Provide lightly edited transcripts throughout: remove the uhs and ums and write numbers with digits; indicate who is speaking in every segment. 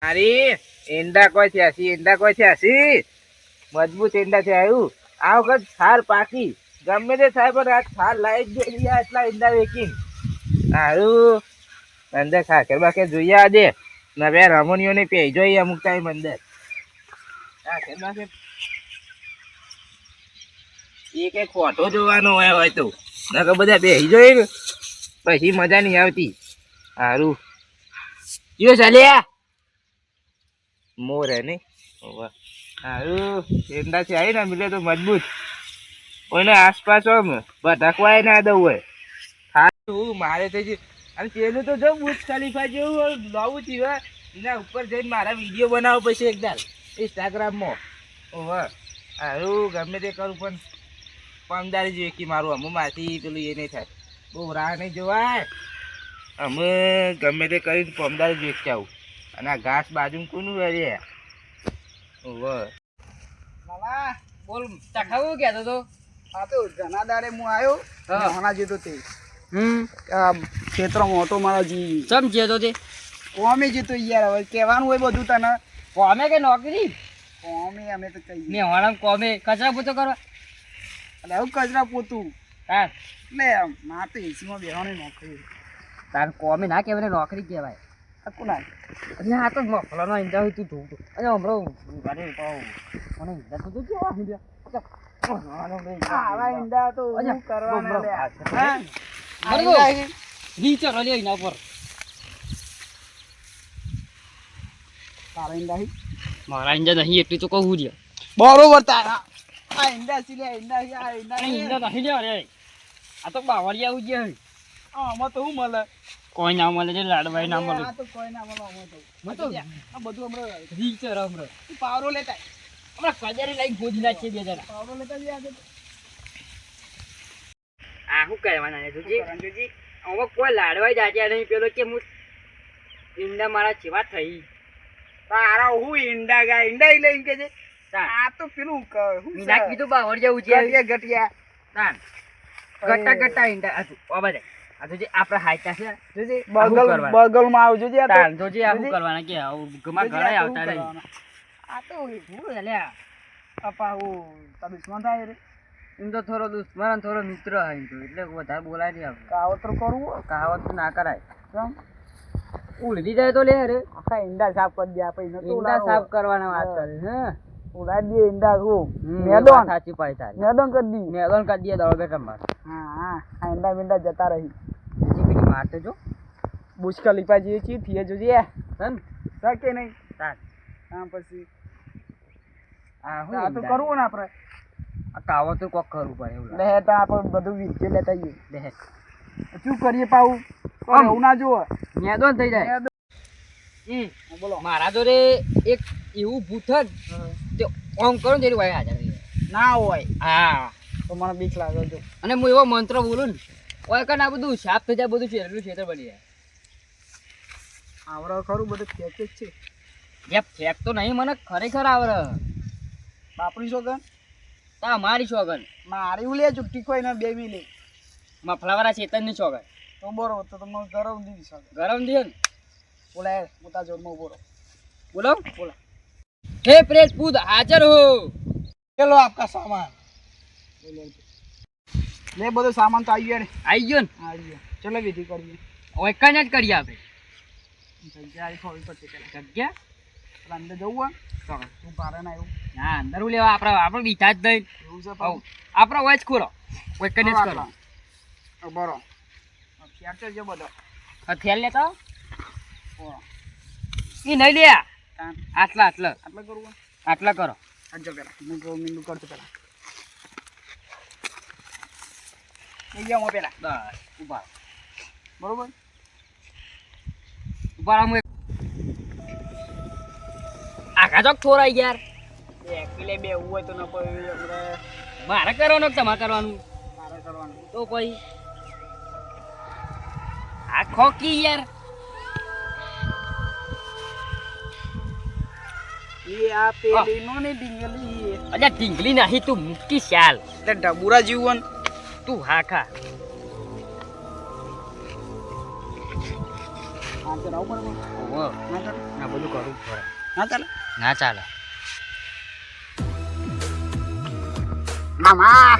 Speaker 1: અરે ઈંડા કોઈ થયાસી મજબૂત ઈંડા છે આવ્યું આ વખત થાર પાકી ગમે તે થાય પણ આ થાર લાઈટ જોઈ એટલા ઈંડા વેકી સારું અંદર ખાખર બાખર જોઈએ આજે નવે રમણીઓને પેઈ જોઈએ અમુક ટાઈમ અંદર ખાખર બાખર એ કઈ ખોટો જોવાનો હોય તો નકર બધા બેસી જોઈએ ને પછી મજા નહીં આવતી સારું કયો ચાલ્યા મોર હે ને સારું ઈંડા છે આવી ને મિલે તો મજબૂત કોઈને આસપાસ આમ ભટકવાય ના દઉં હોય સારું મારે થઈ ગયું અને પેલું તો જો બુર્જ ખલીફા જેવું લાવું થયું એના ઉપર જઈને મારા વિડીયો બનાવો પછી એકદમ ઇન્સ્ટાગ્રામમાં ઓહ સારું ગમે તે કરું પણ પમદારી જોઈએ કે મારું અમુક માથી પેલું એ નહીં થાય બહુ રાહ નહીં જોવાય અમે ગમે તે કરીને પમદારી જોઈ આવું અને આ ઘાસ બાજુ કોનું રે ઓહ
Speaker 2: મામા બોલ ચખાવું કહેતો તો
Speaker 3: હા તો જનાદારે હું આવ્યો હોના જીતો તે ક્ષેત્રમાં ઓટો મારા જી
Speaker 2: સમ જેતો તે
Speaker 3: કોમે જીતો યાર હવે કહેવાનું હોય બધું તને
Speaker 2: કોમે કે નોકરી
Speaker 3: કોમે અમે તો કહીએ
Speaker 2: મેં હોણા કોમે કચરા પોતો કરવા
Speaker 3: એટલે એવું કચરા પોતું
Speaker 2: તાર
Speaker 3: એટલે માર તો એસીમાં બેહવાની નોકરી
Speaker 2: તાર કોમે ના કહેવાય નોકરી કહેવાય
Speaker 3: કોના
Speaker 2: અરે આ તો મફલાનો ઈંડા હોય તું ધોવું અને હમણાં ગાડી પાવ મને ઈંડા તો કેવા ઈંડા
Speaker 3: આવા ઈંડા તો
Speaker 2: અચ્છા,
Speaker 3: શું કરવાના
Speaker 2: બરોબર.
Speaker 3: લે
Speaker 2: હા,
Speaker 3: હા
Speaker 2: બરોબર.
Speaker 3: ઈંડા છે.
Speaker 2: નીચે લે એના ઉપર
Speaker 3: તારા ઈંડા છે?
Speaker 2: મારા ઈંડા નહીં એટલી તો કહું જ
Speaker 3: બરોબર તારા આ ઈંડા છે લે ઈંડા છે આ ઈંડા છે.
Speaker 2: ઈંડા નહીં લે અરે આ તો બાવળિયા આવું છે
Speaker 3: આમાં તો શું મળે
Speaker 2: કોઈ ના મળે છે લાડવાઈ ના મળે
Speaker 3: આ તો કોઈ ના મળે આમાં તો
Speaker 2: મેં તો
Speaker 3: આ બધું હમણાં
Speaker 2: નીચે હમણાં
Speaker 3: તું પાવરો લેતા
Speaker 2: હમણાં કજારી લઈને ગોજી નાખીએ બે જણા
Speaker 3: પાવરો લેતા જ આજે
Speaker 2: આ શું કરવાના છે તુજી
Speaker 3: રંજુજી
Speaker 2: હવે કોઈ લાડવાઈ જાજ્યા નહીં પેલો કે હું ઈંડા મારા જેવા થઈ
Speaker 3: તારા હું ઈંડા ગાય ઈંડા લઈને કે છે
Speaker 2: તાન.
Speaker 3: આ તો પેલું શું
Speaker 2: મીના
Speaker 3: છે?
Speaker 2: કીધું બાવળિયા ઉજી
Speaker 3: ગટિયા ગટિયા
Speaker 2: તાન ગટ્ટા ગટ્ટા ઈંડા આ તું આ બધા આ તો જે આપણા હાઈટા છે
Speaker 3: જોજે
Speaker 2: આવું
Speaker 3: બગલ
Speaker 2: કરવાનું.
Speaker 3: બગલમાં આવજો જે આ તો.
Speaker 2: તાન તો જે આ શું
Speaker 3: જોજે.
Speaker 2: કરવાના કે આવું ગમા
Speaker 3: જોજે
Speaker 2: ઘરે
Speaker 3: આ તો
Speaker 2: આવતા
Speaker 3: શું
Speaker 2: રહી
Speaker 3: કરવાના.
Speaker 2: આ તો હું અલ્યા
Speaker 3: આપા હું તાર દુશ્મન થાય રે
Speaker 2: એમ તો થોડો દુશ્મન અને થોડો મિત્ર હોય એમ તો એટલે વધારે બોલાય નહીં આપણે
Speaker 3: કાવતરું કરવું હોય.
Speaker 2: કહાવત તો ના કરાય
Speaker 3: કેમ?
Speaker 2: ઉલટી જાય તો લે અરે
Speaker 3: આખા ઈંડા સાફ કરી દે આપણે નતો
Speaker 2: ઈંડા સાફ કરવાના વાત કરે હે
Speaker 3: ઉડાડી દે ઈંડા હું
Speaker 2: મેદોન
Speaker 3: મેદોન
Speaker 2: સાચી પાડી તારી
Speaker 3: મેદોન કરી દી
Speaker 2: મેદોન કરી દે દળો બેઠા માર
Speaker 3: હા હા આ ઈંડા મીંડા જતા રહી
Speaker 2: બીજી બીજી મારતે જો
Speaker 3: બુચકા લીપા જઈએ છીએ થઈએ જોજે
Speaker 2: સન
Speaker 3: શકે નહીં
Speaker 2: તાર
Speaker 3: હા પછી
Speaker 2: આ હું
Speaker 3: આ તો કરવું ને આપણે
Speaker 2: આ કાવો તો કોક કરવું પડે એવું લાગે.
Speaker 3: લે તો આપણે બધું વીજે લેતા આવીએ
Speaker 2: દેખ
Speaker 3: શું કરીએ પાવું તો
Speaker 2: આમ.
Speaker 3: એવું ના જોવે
Speaker 2: મેદોન થઈ જાય
Speaker 3: હા, બોલો
Speaker 2: મારા જોડે એક એવું ભૂથન તે ઓમ કરો ને તેની વાય હાજર થઈ જાય.
Speaker 3: ના હોય
Speaker 2: હા
Speaker 3: તો મને બીક લાગે છે
Speaker 2: અને હું એવો મંત્ર બોલું ને ઓય કન આ બધું સાફ થઈ જાય બધું શેરનું ક્ષેત્ર બની જાય
Speaker 3: આવડે ખરું બધું ખેંચે જ છે
Speaker 2: જે ફેક તો નહીં મને ખરેખર આવડે
Speaker 3: બાપરી સોગન
Speaker 2: તા મારી છોગન
Speaker 3: મારી ઉલે ચૂકટી કોઈ ને બે મિલે
Speaker 2: મફલાવાળા ચેતનની છોગન
Speaker 3: તો બરોબર તો તમે ગરમ દીધી શકો
Speaker 2: ગરમ દિયો ને
Speaker 3: બોલાય મોટા જોરમાં બોલો
Speaker 2: બોલો બોલો હે પ્રેત પૂત હાજર હો
Speaker 3: ચલો આપકા સામાન લે બધો સામાન તો આવી ગયો ને
Speaker 2: આવી ગયો ને
Speaker 3: આવી ગયો ચલો વિધિ કરીએ
Speaker 2: હવે કઈ જ કરીએ આપણે
Speaker 3: જગ્યા આવી ખોવી પડશે પેલા
Speaker 2: જગ્યા
Speaker 3: પેલા અંદર જવું હોય
Speaker 2: તો
Speaker 3: તું ભારે ના એવું
Speaker 2: ના અંદર હું લેવા આપણે બીજા જ દઈ
Speaker 3: એવું છે
Speaker 2: હવ આપણો વોચ ખોલો કોઈ કને જ કરો
Speaker 3: બરો ખ્યાલ છે બધો
Speaker 2: હથિયાર લેતા
Speaker 3: હો
Speaker 2: એ નહીં લે
Speaker 3: તાન
Speaker 2: આટલા આટલા
Speaker 3: આટલે કરવું હોય
Speaker 2: આટલા કરો
Speaker 3: આજો પેલા હું કહું મીંડું કરતો પેલા એ ગયા હું પેલા
Speaker 2: બસ ઉભા
Speaker 3: બરોબર
Speaker 2: ઉભા હું આખા ચોક થોરાઈ યાર
Speaker 3: બે કિલે બે હોય તો ન કોઈ આપણે
Speaker 2: મારે કરવાનું કે તમારે કરવાનું
Speaker 3: મારે કરવાનું
Speaker 2: તો કોઈ આ ખોકી યાર
Speaker 3: એ આ પેલી નો ને ડીંગલી
Speaker 2: અલ્યા ઢીંગલી નહીં તું મૂકી ચાલ
Speaker 3: એટલે ઢબુરા જીવન
Speaker 2: તું હા ખા
Speaker 3: આ તો રાવ બરોબર
Speaker 2: ઓહો
Speaker 3: ના કર
Speaker 2: આ બધું કરવું પડે.
Speaker 3: ના ચાલે
Speaker 2: ના ચાલે.
Speaker 3: મામા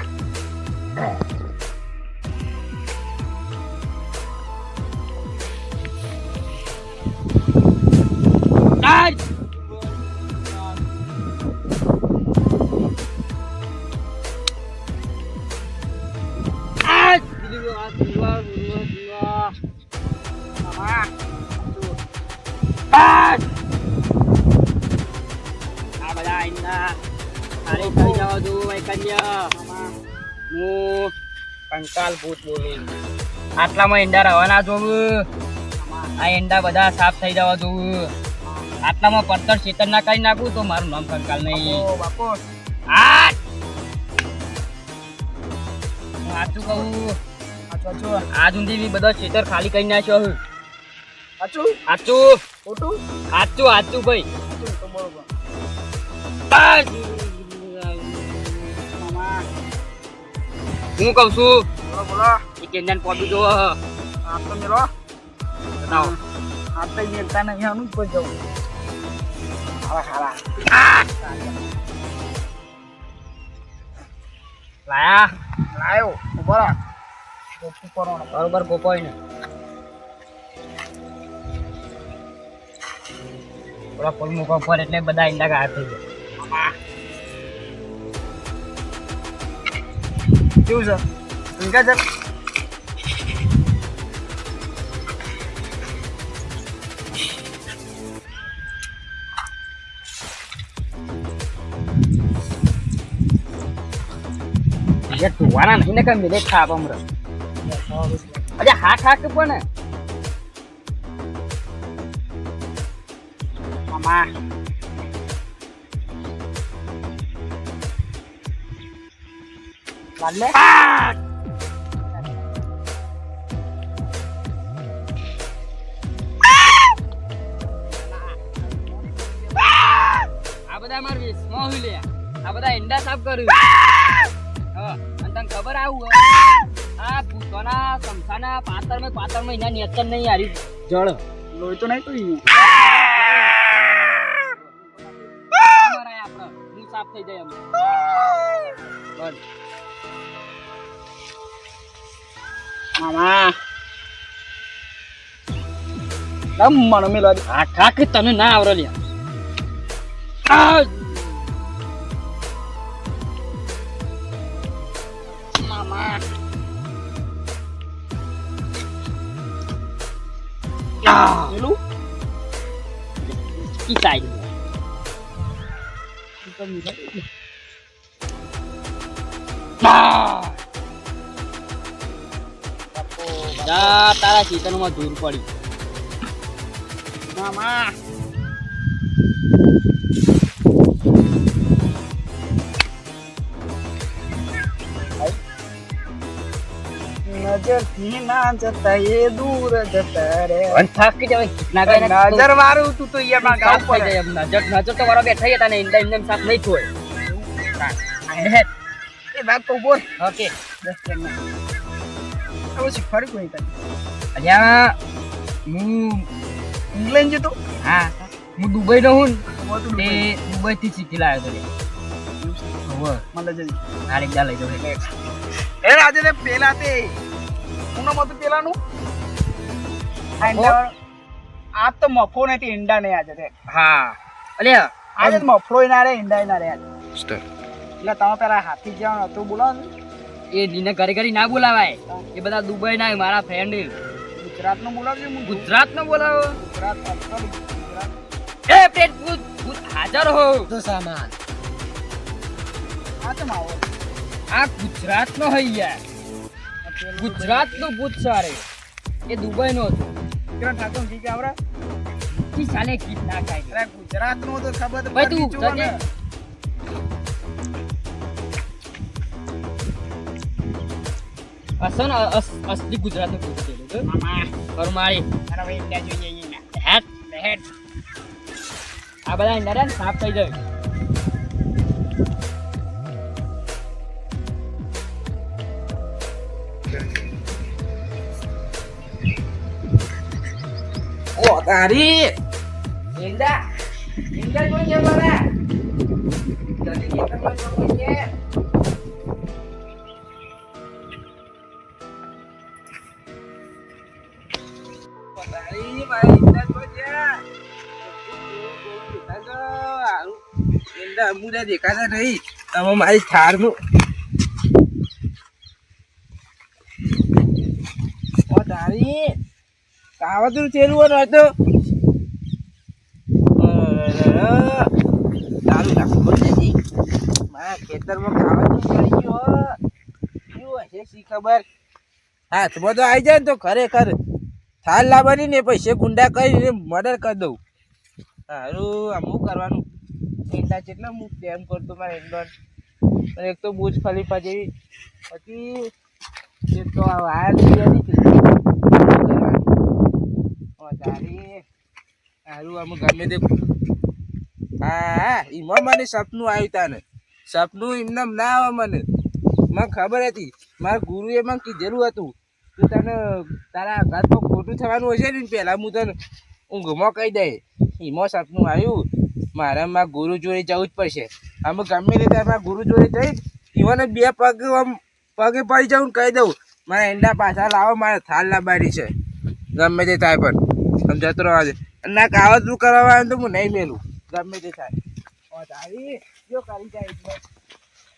Speaker 2: આ બધા આઈના તારે થઈ જવા દો ભાઈ કન્યા. હું કંકાલ ભૂત બોલું. આટલામાં ઈંડા રહેવા ના જોવું. આ ઈંડા બધા સાફ થઈ જવા જોવું. આટલામાં પથ્થર ચેતન ના કરી નાખું તો મારું નામ કંકાલ નહીં.
Speaker 3: બાપો
Speaker 2: આ હું સાચું કહું.
Speaker 3: સાચું
Speaker 2: આજ સુધી મેં બધા ખેતર ખાલી કરી નાખ્યો હું.
Speaker 3: સાચું
Speaker 2: સાચું
Speaker 3: ખોટું
Speaker 2: સાચું સાચું ભાઈ.
Speaker 3: સાચું તો બરોબર
Speaker 2: બસ.
Speaker 3: મામા
Speaker 2: હું કહું છું
Speaker 3: બોલો બોલો
Speaker 2: એ કેન્દ્ર પહોંચું જો
Speaker 3: આપ તો મેરો
Speaker 2: બતાવો.
Speaker 3: આપ તો મેરતા નહીં આનું જ કોઈ જવું હાલા હાલા
Speaker 2: લાયા
Speaker 3: લાયો ઉભો રાખ કોપી કરવાનો
Speaker 2: બરોબર ગોપાઈ ને થોડા ફૂલ મૂકો પર એટલે બધા ઈંડા ગાયબ થઈ ગયા.
Speaker 3: કેવું છે ઊંઘા છે
Speaker 2: ये टुवाना नहीं ना का मिले खा हमर अरे हाथ हाथ पण
Speaker 3: મામા વાલે
Speaker 2: આ બધા માર વિસ્મો હુલે આ બધા ઈંડા સાફ કર્યું. હા અને તને ખબર આવું આ ભૂતોના સમસાના પાતરમાં એના નેતર નહીં હારી જળ
Speaker 3: લોહી તો નહીં કોઈ
Speaker 2: મરાય આપણે હું સાફ થઈ જાય એમ બસ.
Speaker 3: મામા દમ મને મેલા
Speaker 2: આ ઠાક તને ના આવરે લ્યા. આ
Speaker 3: મામા પેલું
Speaker 2: કી સાઈડ તારા ચેતનમાં દૂર પડી.
Speaker 3: મામા નજરથી ના જતા એ દૂર જતા રે
Speaker 2: થાકી જવાય ના ગઈ
Speaker 3: નજર મારું તું તો એમાં ગાવ
Speaker 2: સાફ થઈ જાય એમ. નજર તો વાળા બેઠા હતા ને ઈંડા એમને સાફ નહીં થોય.
Speaker 3: એ બાપ તો બોલ
Speaker 2: ઓકે
Speaker 3: 10 સેકન્ડ હવે શીખવાડી કોઈ તને
Speaker 2: અલ્યા હું
Speaker 3: ઇંગ્લેન્ડ જતો
Speaker 2: હા હું દુબઈ નો હું
Speaker 3: મોટું
Speaker 2: તે દુબઈ થી શીખી લાવ્યો હતો.
Speaker 3: મને જલ્દી
Speaker 2: નારિક દા લઈ જાઉં
Speaker 3: એ આજે તે પેલા તે ઉનો મત પેલાનું આ તો મફો નથી ઈંડા નહીં આજે તે
Speaker 2: હા અલ્યા
Speaker 3: આજે તો મફળો ના રે ઈંડા ના રે આજે એટલે તમે પેલા હાથી જવાનું હતું બોલાવો ને
Speaker 2: એ દીને ઘરે ઘરે ના બોલાવાય. એ બધા દુબઈ ના મારા ફ્રેન્ડ
Speaker 3: ગુજરાતનું બોલાવજો હું
Speaker 2: ગુજરાત નો બોલાવો.
Speaker 3: ગુજરાત ગુજરાત
Speaker 2: એ પ્લેટ ભૂત હાજર હો તો સામાન
Speaker 3: આ તો માવો
Speaker 2: આ ગુજરાત નો હૈ યાર. ગુજરાત નો ભૂત સારે એ દુબઈ નો હતો.
Speaker 3: કિરણ ઠાકોર જી કે આવરા
Speaker 2: કી સાલે ગીત ના ગાય.
Speaker 3: અરે ગુજરાત નું તો ખબર તો
Speaker 2: ભાઈ તું
Speaker 3: પડી જુઓ ને.
Speaker 2: અસન અસલી ગુજરાત નું ભૂત છે તો
Speaker 3: મામા
Speaker 2: ફરમાળી
Speaker 3: અરે ભાઈ ઈંડા જોઈએ અહીંયા
Speaker 2: હેટ
Speaker 3: હેડ
Speaker 2: આ બધા ઈંડા ને સાફ થઈ જાય.
Speaker 1: ઓ તારી
Speaker 2: એ
Speaker 1: ઈંડા ઈંડા કોઈ છે મારા જલ્દી ખેતરમાં જો કોઈ છે પતારી મારા ઈંડા કોઈ છે ઈંડા અમુદા દેખાતા નહીં હવે મારી થારનું તારી કાવતરું થયેલું હતો તારું લાગતું નથી મારા ખેતરમાં કાવતરું પડી ગયું શું હશે શી ખબર હાથમાં તો આવી જાય ને તો ખરેખર થાળ લાવવાની ને પૈસે ગુંડા કરીને મર્ડર કરી દઉં સારું આમ કરવાનું ઈંડા કેટલા હું પ્રેમ કરતો મારા ઈંડા અને એક તો બુજ ખલીફા જેવી પછી એ તો વાયર સારું આમ ગમે તે હા એમાં મને સપનું આવ્યું તાને સપનું એમને ના આવે મને ખબર હતી મારા ગુરુએ મને કીધેલું હતું તું તને તારા ઘરમાં ખોટું થવાનું હશે ને પહેલાં હું તને ઊંઘમાં કહી દે એમાં સપનું આવ્યું મારે મારા ગુરુ જોડે જવું જ પડશે અમે ગમે તે મારા ગુરુ જોડે જઈ એવાને બે પગે પડી જાઉં કહી દઉં મારા ઈંડા પાછા લાવો મારે થાળ લાવવાની છે ગમે તે થાય પણ સમજાતો રહેવા દે ના કાવતરું કરવા આવે તો હું નહીં મેલું ગમે તે થાય તારી જો કરી જાય